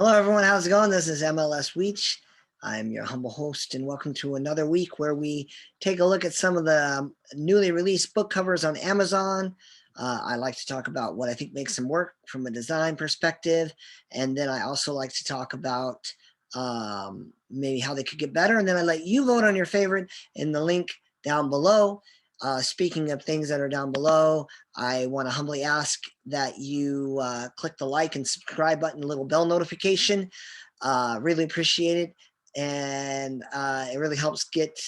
Hello, everyone. How's it going? This is M.L.S. Weech. I'm your humble host, and welcome to another week where we take a look at some of the newly released book covers on Amazon. I like to talk about what I think makes them work from a design perspective, and then I also like to talk about maybe how they could get better, and then I let you vote on your favorite in the link down below. Speaking of things that are down below, I want to humbly ask that you click the like and subscribe button, little bell notification. Really appreciate it. And it really helps get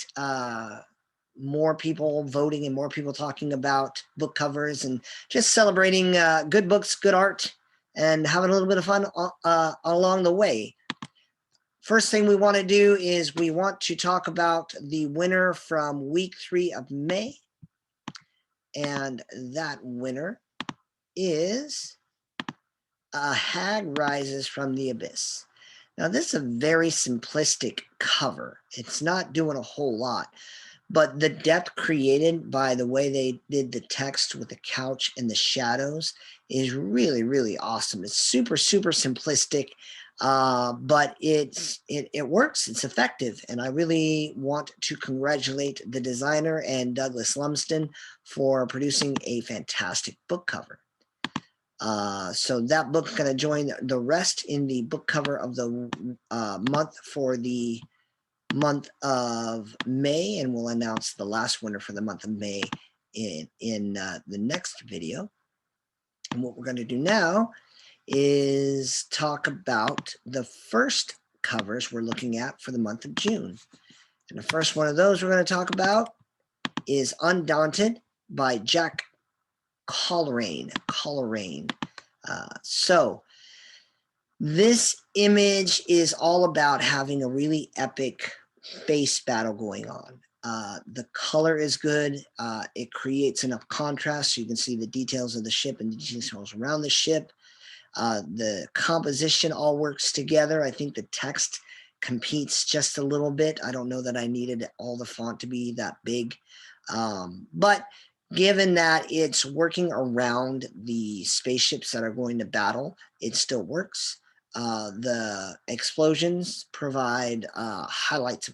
more people voting and more people talking about book covers and just celebrating good books, good art, and having a little bit of fun along the way. First thing we want to do is we want to talk about the winner from week 3 of May. And that winner is A Hag Rises from the Abyss. Now, this is a very simplistic cover. It's not doing a whole lot, but the depth created by the way they did the text with the couch and the shadows is really, really awesome. It's super, super simplistic, but it works. It's effective, and I really want to congratulate the designer and Douglas Lumsden for producing a fantastic book cover. So that book's going to join the rest in the book cover of the month for the month of May, and we'll announce the last winner for the month of May in the next video. And what we're going to do now is talk about the first covers we're looking at for the month of June. And the first one of those we're going to talk about is Undaunted by Jack Coleraine. So this image is all about having a really epic space battle going on. The color is good. It creates enough contrast so you can see the details of the ship and the details around the ship. The composition all works together. I think the text competes just a little bit. I don't know that I needed all the font to be that big. But given that it's working around the spaceships that are going to battle, it still works. The explosions provide highlights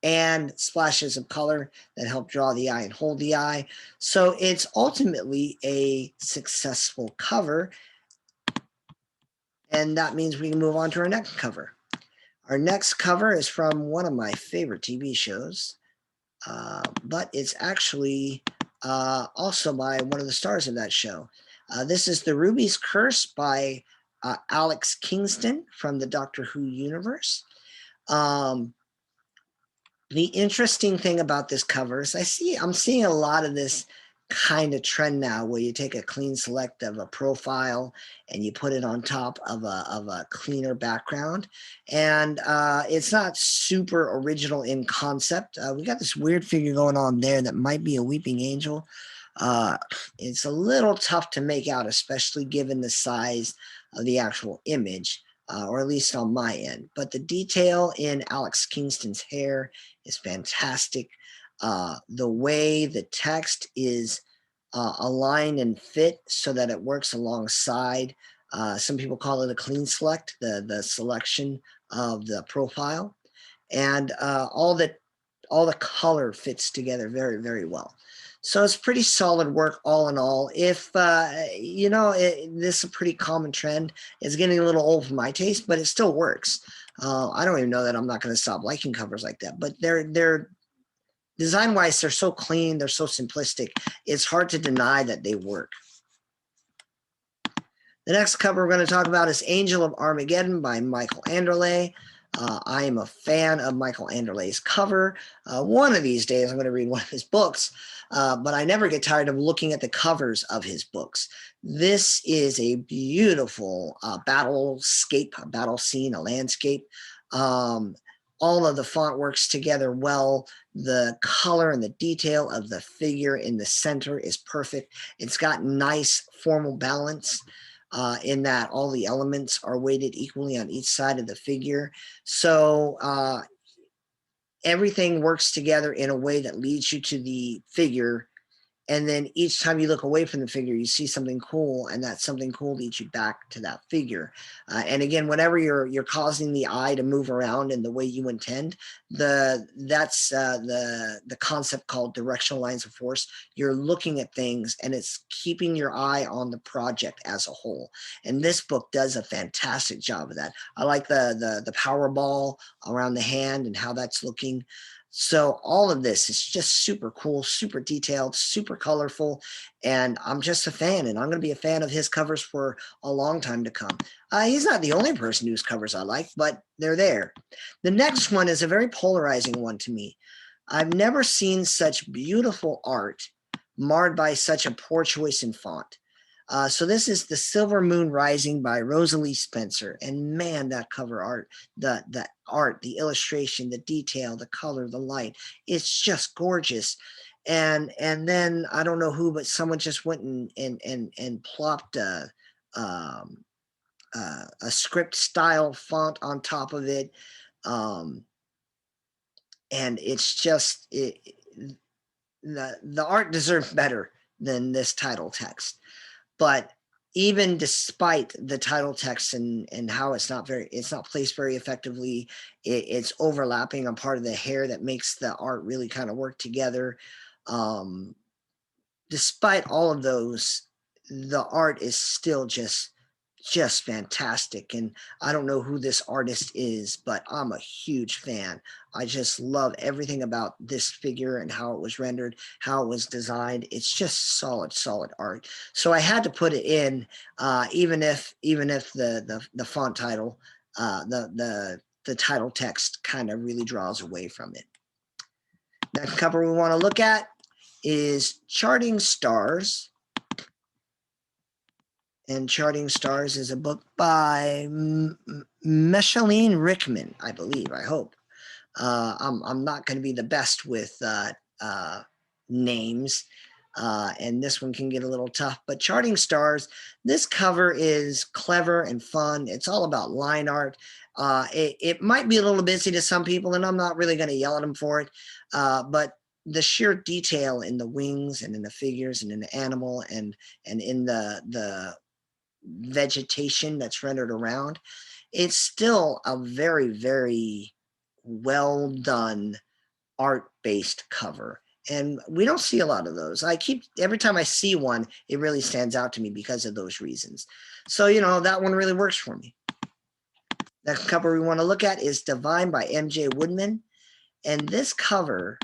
and splashes of color that help draw the eye and hold the eye. So it's ultimately a successful cover. And that means we can move on to our next cover. Our next cover is from one of my favorite TV shows, but it's actually also by one of the stars of that show. This is The Ruby's Curse by Alex Kingston from the Doctor Who universe. The interesting thing about this cover is I'm seeing a lot of this kind of trend now where you take a clean select of a profile and you put it on top of a cleaner background, and it's not super original in concept. We got this weird figure going on there that might be a weeping angel. It's a little tough to make out, especially given the size of the actual image, or at least on my end. But the detail in Alex Kingston's hair is fantastic. The way the text is aligned and fit so that it works alongside. Some people call it a clean select, the selection of the profile, and all the color fits together very, very well. So it's pretty solid work all in all. If, this is a pretty common trend. It's getting a little old for my taste, but it still works. I don't even know that I'm not going to stop liking covers like that, but they're design-wise, they're so clean, they're so simplistic. It's hard to deny that they work. The next cover we're going to talk about is Angel of Armageddon by Michael Anderle. I am a fan of Michael Anderle's cover. One of these days, I'm going to read one of his books, but I never get tired of looking at the covers of his books. This is a beautiful battle scene, a landscape. All of the font works together well. The color and the detail of the figure in the center is perfect. It's got nice formal balance. In that all the elements are weighted equally on each side of the figure. So everything works together in a way that leads you to the figure And then each time you look away from the figure, you see something cool, and that something cool leads you back to that figure. And again, whenever you're causing the eye to move around in the way you intend, that's the concept called directional lines of force. You're looking at things, and it's keeping your eye on the project as a whole. And this book does a fantastic job of that. I like the power ball around the hand and how that's looking. So all of this is just super cool, super detailed, super colorful, and I'm just a fan, and I'm going to be a fan of his covers for a long time to come. He's not the only person whose covers I like, but they're there. The next one is a very polarizing one to me. I've never seen such beautiful art marred by such a poor choice in font. So this is The Silver Moon Rising by Rosalie Spencer. And man, that cover art, the art, the illustration, the detail, the color, the light, it's just gorgeous. And then I don't know who, but someone just went and plopped a script style font on top of it. And it's just, the art deserves better than this title text. But even despite the title text and how it's not placed very effectively, it's overlapping on part of the hair that makes the art really kind of work together. Despite all of those, the art is still just fantastic. And I don't know who this artist is, but I'm a huge fan. I just love everything about this figure and how it was rendered, how it was designed. It's just solid art. So I had to put it in, even if the font title, the title text kind of really draws away from it. Next cover we want to look at is Charting Stars. And Charting Stars is a book by Micheline Rickman, I believe, I hope. I'm not going to be the best with names, and this one can get a little tough. But Charting Stars, this cover is clever and fun. It's all about line art. It might be a little busy to some people, and I'm not really going to yell at them for it, but the sheer detail in the wings and in the figures and in the animal and in the vegetation that's rendered around, it's still a very, very well done art-based cover. And we don't see a lot of those. Every time I see one, it really stands out to me because of those reasons. So, that one really works for me. Next cover we want to look at is Divine by M.J. Woodman. And this cover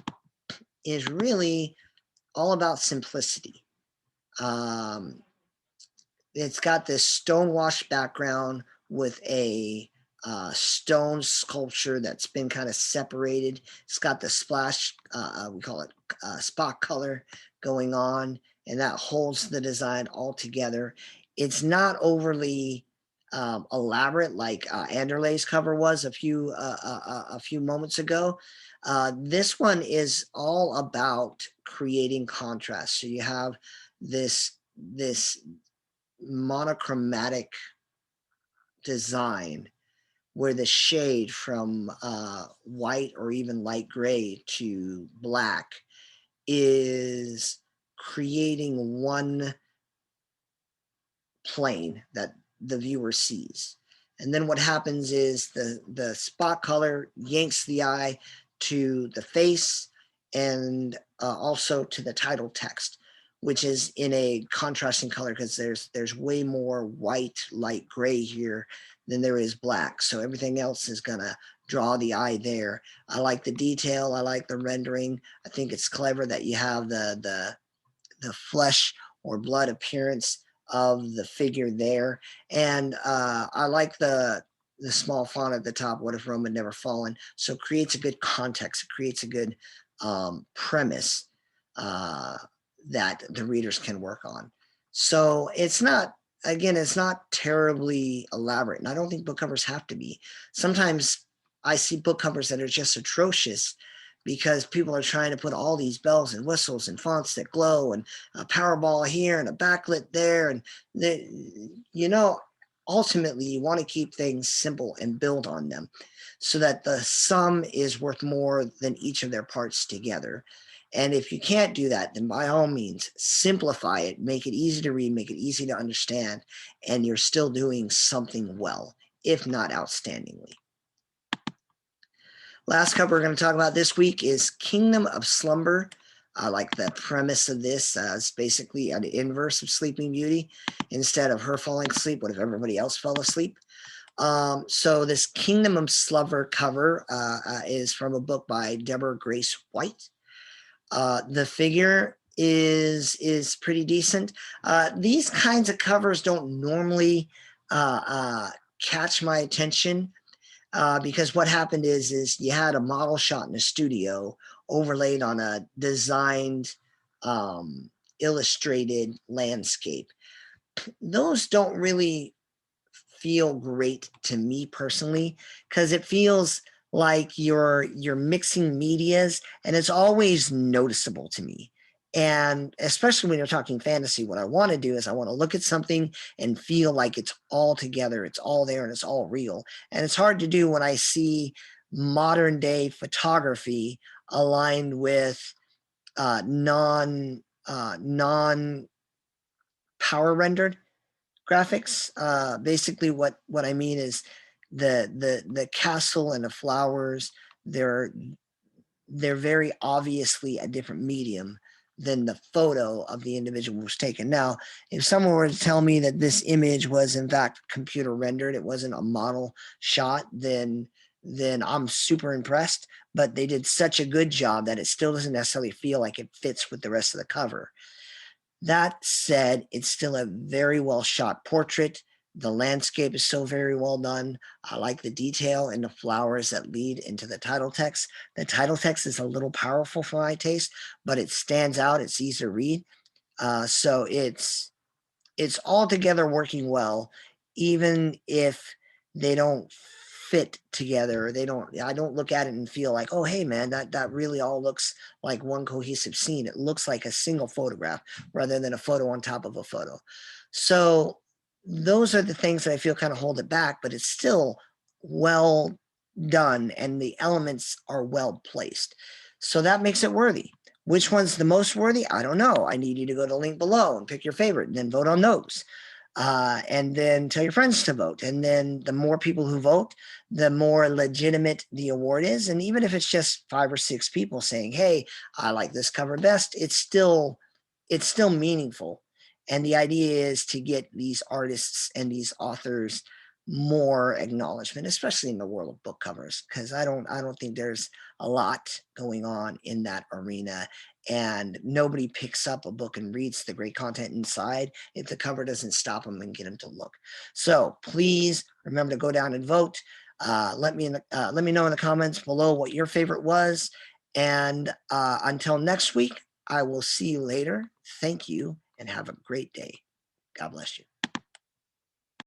is really all about simplicity. It's got this stonewashed background with a stone sculpture that's been kind of separated. It's got the splash, we call it spot color going on, and that holds the design all together. It's not overly elaborate like Anderley's cover was a few moments ago. This one is all about creating contrast. So you have this monochromatic design where the shade from white or even light gray to black is creating one plane that the viewer sees. And then what happens is the spot color yanks the eye to the face and also to the title text, which is in a contrasting color because there's way more white, light gray here than there is black. So everything else is gonna draw the eye there. I like the detail. I like the rendering. I think it's clever that you have the flesh or blood appearance of the figure there. And I like the small font at the top, what if Rome had never fallen? So it creates a good context. It creates a good premise that the readers can work on. So it's not terribly elaborate. And I don't think book covers have to be. Sometimes I see book covers that are just atrocious because people are trying to put all these bells and whistles and fonts that glow and a Powerball here and a backlit there. And, ultimately you want to keep things simple and build on them so that the sum is worth more than each of their parts together. And if you can't do that, then by all means, simplify it, make it easy to read, make it easy to understand, and you're still doing something well, if not outstandingly. Last cover we're going to talk about this week is Kingdom of Slumber. I like the premise of this. It's basically an inverse of Sleeping Beauty. Instead of her falling asleep, what if everybody else fell asleep? So this Kingdom of Slumber cover is from a book by Deborah Grace White. The figure is pretty decent. These kinds of covers don't normally catch my attention because what happened is you had a model shot in a studio overlaid on a designed illustrated landscape. Those don't really feel great to me personally, because it feels like you're mixing medias, and it's always noticeable to me. And especially when you're talking fantasy, what I want to do is I want to look at something and feel like it's all together, it's all there, and it's all real. And it's hard to do when I see modern day photography aligned with non power rendered graphics. Basically, what I mean is the castle and the flowers. They're very obviously a different medium than the photo of the individual was taken. Now, if someone were to tell me that this image was in fact computer rendered, it wasn't a model shot, then I'm super impressed. But they did such a good job that it still doesn't necessarily feel like it fits with the rest of the cover. That said, it's still a very well shot portrait. The landscape is so very well done. I like the detail in the flowers that lead into the title text. The title text is a little powerful for my taste, but it stands out. It's easy to read. So it's altogether working well, even if they don't fit together. I don't look at it and feel like, oh, hey man, that really all looks like one cohesive scene. It looks like a single photograph rather than a photo on top of a photo. So those are the things that I feel kind of hold it back, but it's still well done and the elements are well placed. So that makes it worthy. Which one's the most worthy? I don't know. I need you to go to the link below and pick your favorite and then vote on those. And then tell your friends to vote. And then the more people who vote, the more legitimate the award is. And even if it's just 5 or 6 people saying, hey, I like this cover best, it's still meaningful. And the idea is to get these artists and these authors more acknowledgement, especially in the world of book covers, because I don't think there's a lot going on in that arena, and nobody picks up a book and reads the great content inside if the cover doesn't stop them and get them to look. So please remember to go down and vote. Let me know in the comments below what your favorite was, and until next week, I will see you later. Thank you and have a great day. God bless you.